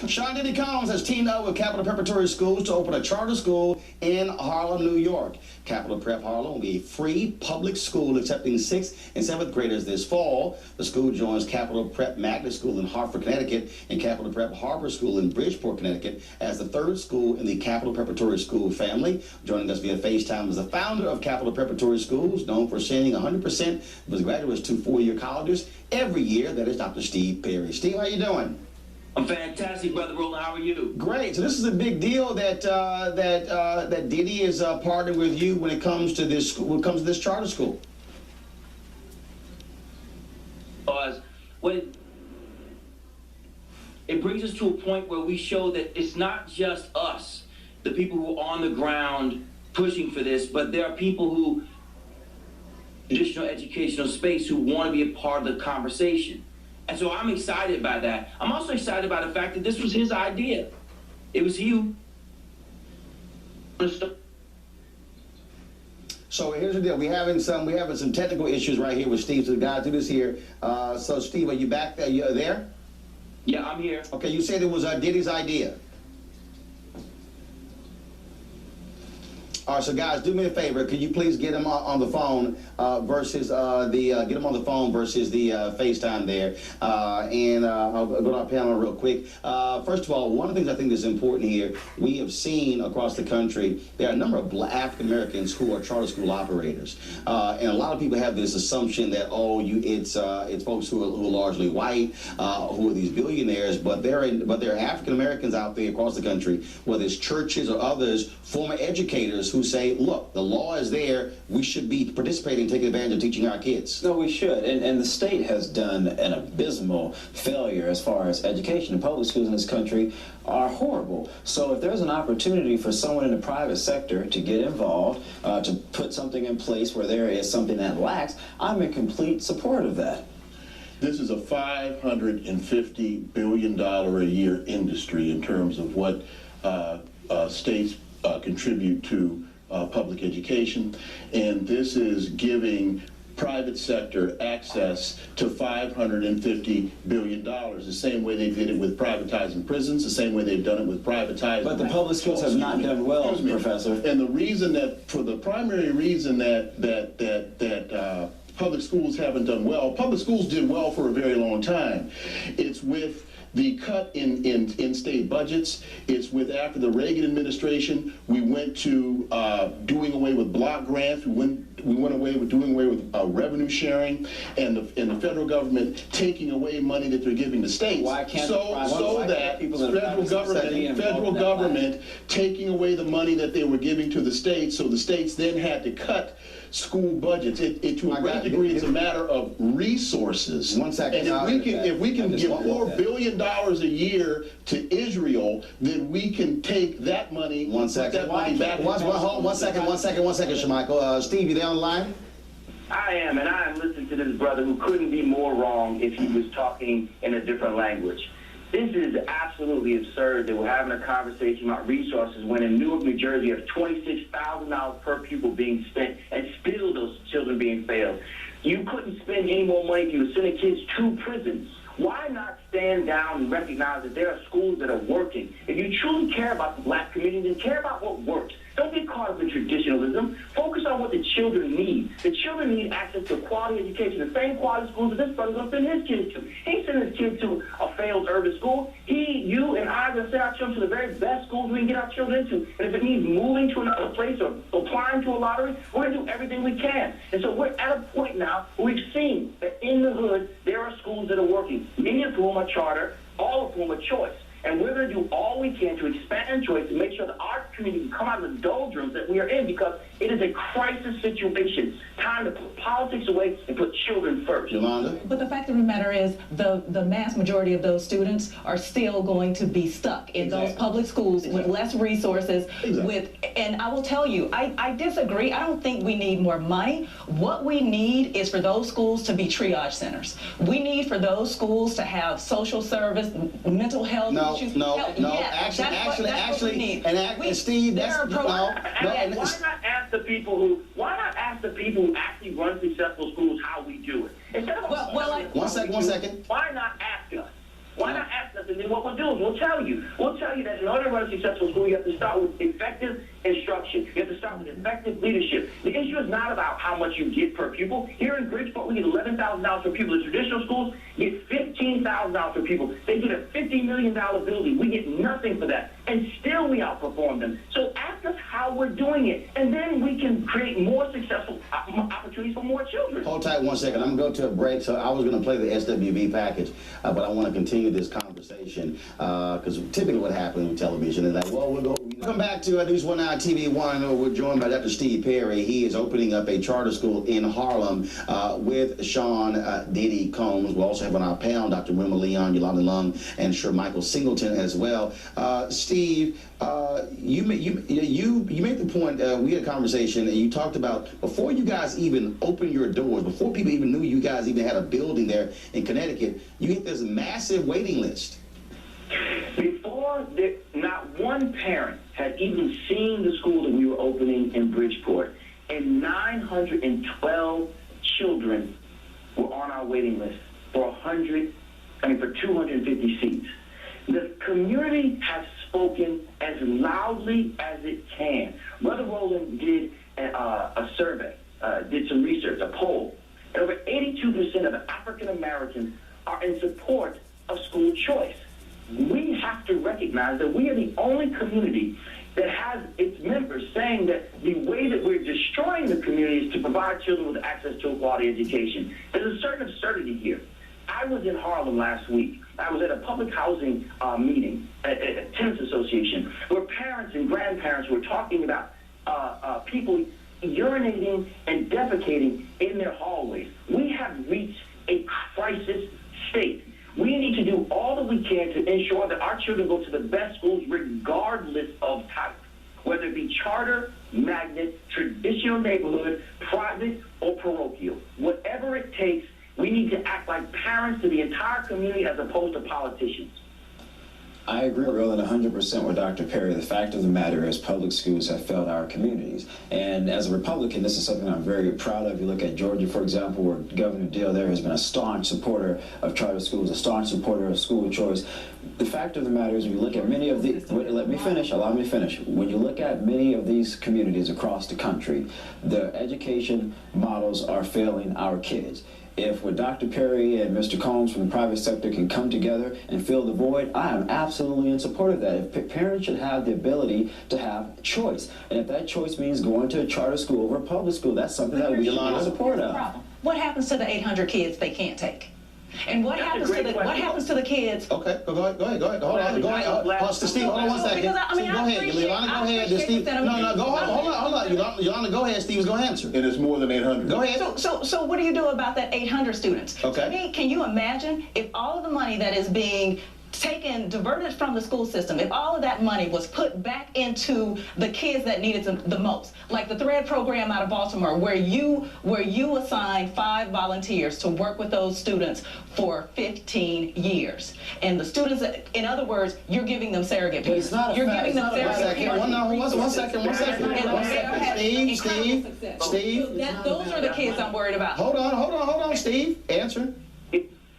Sean Diddy Combs has teamed up with Capital Preparatory Schools to open a charter school in Harlem, New York. Capital Prep Harlem will be a free public school accepting 6th and 7th graders this fall. The school joins Capital Prep Magnet School in Hartford, Connecticut, and Capital Prep Harbor School in Bridgeport, Connecticut, as the third school in the Capital Preparatory School family. Joining us via FaceTime is the founder of Capital Preparatory Schools, known for sending 100% of his graduates to 4-year colleges every year. That is Dr. Steve Perry. Steve, how you doing? I'm fantastic, Brother Roland. How are you? Great. So this is a big deal that that Diddy is partnering with you when it comes to this charter school. It brings us to a point where we show that it's not just us, the people who are on the ground pushing for this, but there are people who, traditional educational space, who want to be a part of the conversation. And so I'm excited by that. I'm also excited by the fact that this was his idea. It was you. So here's the deal. We're having some technical issues right here with Steve. So the guys do this here. So Steve, are you back there? You there? Yeah, I'm here. Okay, you said it was Diddy's idea. All right, so guys, do me a favor. Could you please get him on the phone versus get him on the phone versus the FaceTime there, and I'll go to our panel real quick. First of all, one of the things I think is important here, we have seen across the country there are a number of African Americans who are charter school operators, and a lot of people have this assumption that it's folks who are largely white, who are these billionaires, but there are African Americans out there across the country, whether it's churches or others, former educators who say, look, the law is there, we should be participating, taking advantage of teaching our kids. No, we should, and the state has done an abysmal failure as far as education. The public schools in this country are horrible. So if there's an opportunity for someone in the private sector to get involved, to put something in place where there is something that lacks, I'm in complete support of that. This is a $550 billion a year industry in terms of what states contribute to public education, and this is giving private sector access to $550 billion, the same way they did it with privatizing prisons, the same way they've done it with privatizing. But the public schools have not done well, Professor. And the reason the primary reason that public schools haven't done well, public schools did well for a very long time. It's with the cut in state budgets. It's with, after the Reagan administration, we went to doing away with block grants. We went away with doing away with revenue sharing, and the federal government taking away money that they're giving to states. Why can't federal government taking away the money that they were giving to the states, so the states then had to cut school budgets. To a great degree, it's a matter of resources. 1 second. And if we can give $4 billion a year to Israel, then we can take that money. 1 second. That money back. One second, Shermichael. Steve, you there on the line? I am, and I am listening to this brother who couldn't be more wrong if he was talking in a different language. This is absolutely absurd that we're having a conversation about resources when in Newark, New Jersey, you have $26,000 per pupil being spent, and still those children being failed. You couldn't spend any more money if you were sending kids to prisons. Why not stand down and recognize that there are schools that are working? If you truly care about the black community, then care about what works. Don't get caught up in traditionalism. Focus on what the children need. The children need access to quality education, the same quality schools that this brother's going to send his kids to. He ain't sending his kids to a failed urban school. You and I are going to send our children to the very best schools we can get our children into. And if it means moving to another place or applying to a lottery, we're going to do everything we can. And so we're at a point now where we've seen that in the hood, there are schools that are working, many of whom are charter, all of whom are choice. And we're going to do all we can to expand choice to make sure that our community can come out of the doldrums that we are in, because it is a crisis situation. Time to put politics away and put children first. Yolanda? But the fact of the matter is the mass majority of those students are still going to be stuck in those public schools with less resources. And I will tell you, I disagree. I don't think we need more money. What we need is for those schools to be triage centers. We need for those schools to have social service, mental health issues. No. Yes, Actually, Steve, that's why not ask the people who actually run successful schools how we do it? Instead of one second. why not ask us? Why not ask us to And then what we'll do is we'll tell you that in order to run a successful school, you have to start with effective instruction. You have to start with effective leadership. The issue is not about how much you get per pupil. Here in Bridgeport, we get $11,000 per pupil. The traditional schools get $15,000 per pupil. They get a $50 million building. We get nothing for that. And still we outperform them. So ask us how we're doing it, and then we can create more successful opportunities for more children. Hold tight 1 second. I'm going to go to a break. So I was going to play the SWV package, but I want to continue this conversation because typically what happens with television is like, well, we'll go. Welcome back to News 1 Now TV 1. We're joined by Dr. Steve Perry. He is opening up a charter school in Harlem with Sean Diddy Combs. We also have on our panel Dr. Wilmer Leon, Yolanda Lung, and Shermichael Singleton as well. Steve, you made the point. We had a conversation, and you talked about before you guys even opened your doors, before people even knew you guys even had a building there in Connecticut, you hit this massive waiting list. Before, not one parent had even seen the school that we were opening in Bridgeport, and 912 children were on our waiting list for 250 seats. The community has spoken as loudly as it can. Brother Roland did a survey, did some research, a poll, and over 82% of African Americans are in support of school choice. We have to recognize that we are the only community that has its members saying that the way that we're destroying the community is to provide children with access to a quality education. There's a certain absurdity here. I was in Harlem last week. I was at a public housing meeting at a tenants association where parents and grandparents were talking about people urinating and defecating in their hallways. We have reached a crisis state. We need to do all that we can to ensure that our children go to the best schools regardless of type, whether it be charter, magnet, traditional neighborhood, private, or parochial. Whatever it takes, we need to act like parents to the entire community as opposed to politicians. I agree, Roland, 100% with Dr. Perry. The fact of the matter is public schools have failed our communities. And as a Republican, this is something I'm very proud of. You look at Georgia, for example, where Governor Deal there has been a staunch supporter of charter schools, a staunch supporter of school choice. The fact of the matter is when you look at many of the, let me finish, allow me to finish. When you look at many of these communities across the country, the education models are failing our kids. If what Dr. Perry and Mr. Combs from the private sector can come together and fill the void, I am absolutely in support of that. If parents should have the ability to have choice, and if that choice means going to a charter school over a public school, that's something that we should be in support of. What happens to the 800 kids they can't take? And what happens to the kids? Okay, go ahead. Hold on, Steve, hold on 1 second. Because Steve, go ahead. Yolanda, go ahead. Steve, hold on. Yolanda, go ahead. Steve's gonna answer. And it's more than 800. Go ahead. So what do you do about that 800 students? Okay. To me, can you imagine if all of the money that is being diverted from the school system, if all of that money was put back into the kids that needed the most, like the Thread program out of Baltimore, where you assign 5 volunteers to work with those students for 15 years, and the students, in other words, you're giving them surrogate parents. You're giving them surrogate parents. One second. Steve. Those are the kids I'm worried about. Hold on, Steve. Answer.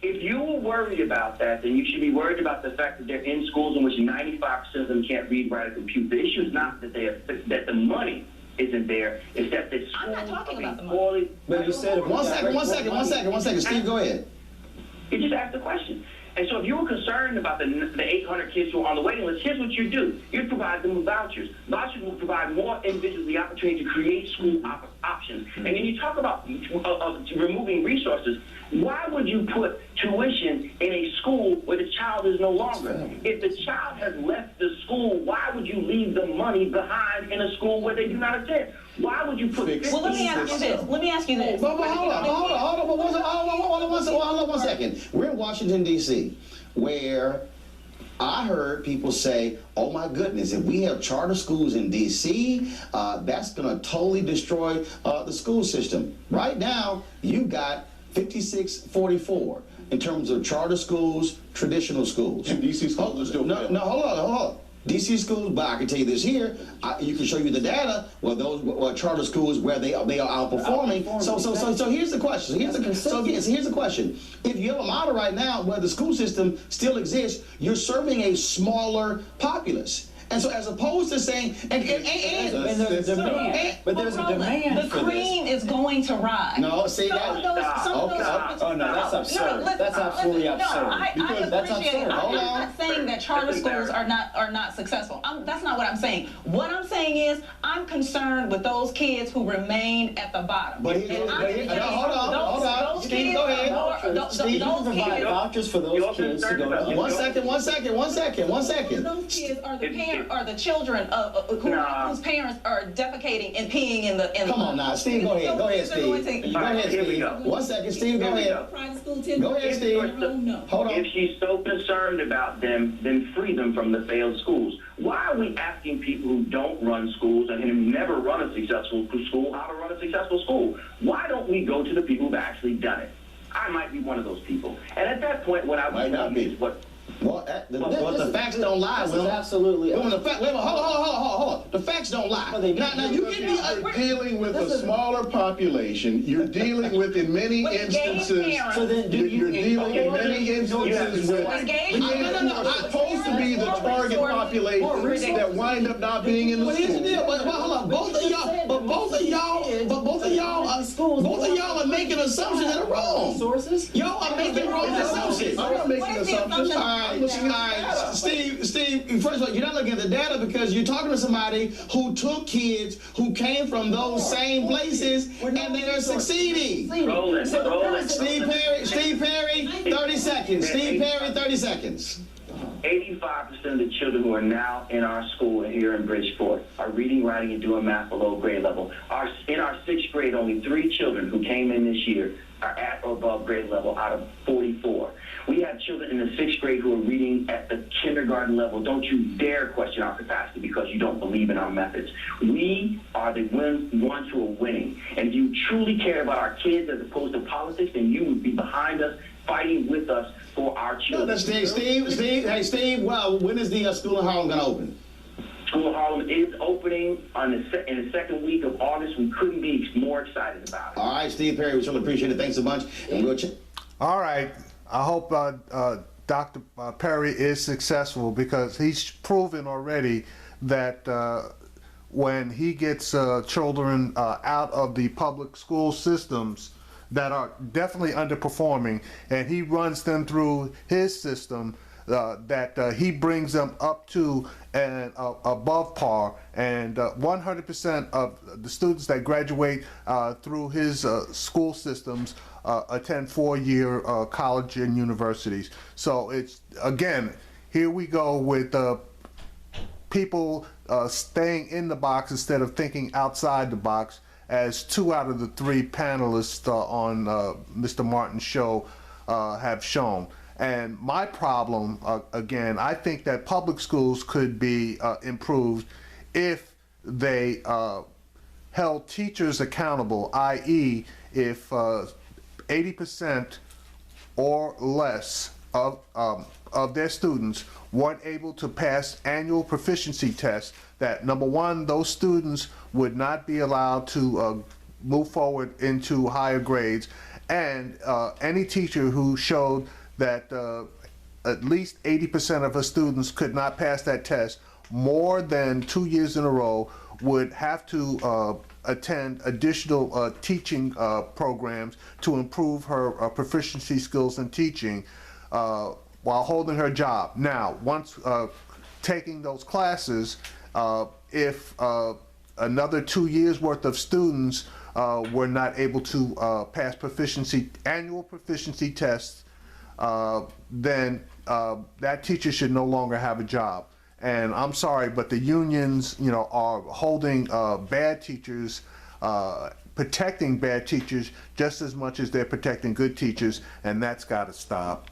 If you were worried about that, then you should be worried about the fact that they're in schools in which 95% of them can't read, write, or compute. The issue is not that that the money isn't there. It's that the schools I'm not talking about the money. But you said One second. Steve, go ahead. You just asked the question. And so if you were concerned about the 800 kids who are on the waiting list, here's what you do. You provide them with vouchers. Vouchers will provide more individuals the opportunity to create school options. And then you talk about removing resources. Why would you put tuition in a school where the child is no longer? If the child has left the school, why would you leave the money behind in a school where they do not attend? Why would you put 15? Well, let me ask you this. Hold on 1 second. We're in Washington, D.C., where I heard people say, oh my goodness, if we have charter schools in D.C., that's going to totally destroy the school system. Right now, you got 56-44 in terms of charter schools, traditional schools. And D.C. schools are still hold on. DC schools, but I can tell you this here, you can show you the data where those charter schools where they are outperforming. So here's the question. Here's the question. If you have a model right now where the school system still exists, you're serving a smaller populace. And so, as opposed to saying, there's a demand. But there's a demand. The cream is going to rise. No, see that? Oh no, that's absurd. That's absolutely absurd. That's absurd. I'm not saying that charter schools are not successful. That's not what I'm saying. What I'm saying is I'm concerned with those kids who remain at the bottom. But hold on. Steve, go ahead. Steve, you can provide vouchers for those kids to go to. One second. Those kids are the parents. Are the children whose parents are defecating and peeing in the Come on now, Steve, go ahead. Go ahead, Steve. Go ahead, Steve. 1 second, Steve, go ahead. Go ahead, Steve. Hold on. If she's so concerned about them, then free them from the failed schools. Why are we asking people who don't run schools and who never run a successful school how to run a successful school? Why don't we go to the people who've actually done it? I might be one of those people. And at that point, what I would tell you is what... Well, the facts don't lie. This is absolutely. Hold on. The facts don't lie. Now you can be dealing with a smaller population. You're dealing with, in many instances, with kids who are supposed to be the target population that wind up not being in the school. school. But hold on, both of y'all are making assumptions that are wrong. Y'all are making wrong assumptions. I'm not making assumptions. All right, Steve, first of all, you're not looking at the data because you're talking to somebody who took kids who came from those same places and they are succeeding. Roland. Steve Perry, 30 seconds. Steve Perry, 30 seconds. 85% of the children who are now in our school here in Bridgeport are reading, writing, and doing math below grade level. In our 6th grade, only 3 children who came in this year are at or above grade level out of 44. We have children in the 6th grade who are reading at the kindergarten level. Don't you dare question our capacity because you don't believe in our methods. We are the ones who are winning. And if you truly care about our kids as opposed to politics, then you would be behind us, fighting with us for our children. No, Steve, well, when is the school in Harlem going to open? School of Harlem is opening in the second week of August. We couldn't be more excited about it. All right, Steve Perry, we really appreciate it. Thanks a bunch. And we'll all right. I hope Dr. Perry is successful because he's proven already that when he gets children out of the public school systems that are definitely underperforming and he runs them through his system, that he brings them up to and above par, and 100% of the students that graduate through his school systems attend 4-year college and universities. So it's, again, here we go with people staying in the box instead of thinking outside the box, as 2 out of the 3 panelists on Mr. Martin's show have shown. And my problem, again, I think that public schools could be improved if they held teachers accountable, i.e. if 80% or less of their students weren't able to pass annual proficiency tests, that number one, those students would not be allowed to move forward into higher grades, and any teacher who showed that at least 80% of her students could not pass that test more than 2 years in a row would have to attend additional teaching programs to improve her proficiency skills in teaching while holding her job. Now, once taking those classes, if another 2 years worth of students were not able to pass annual proficiency tests, then that teacher should no longer have a job. And I'm sorry, but the unions, are holding bad teachers, protecting bad teachers just as much as they're protecting good teachers, and that's got to stop.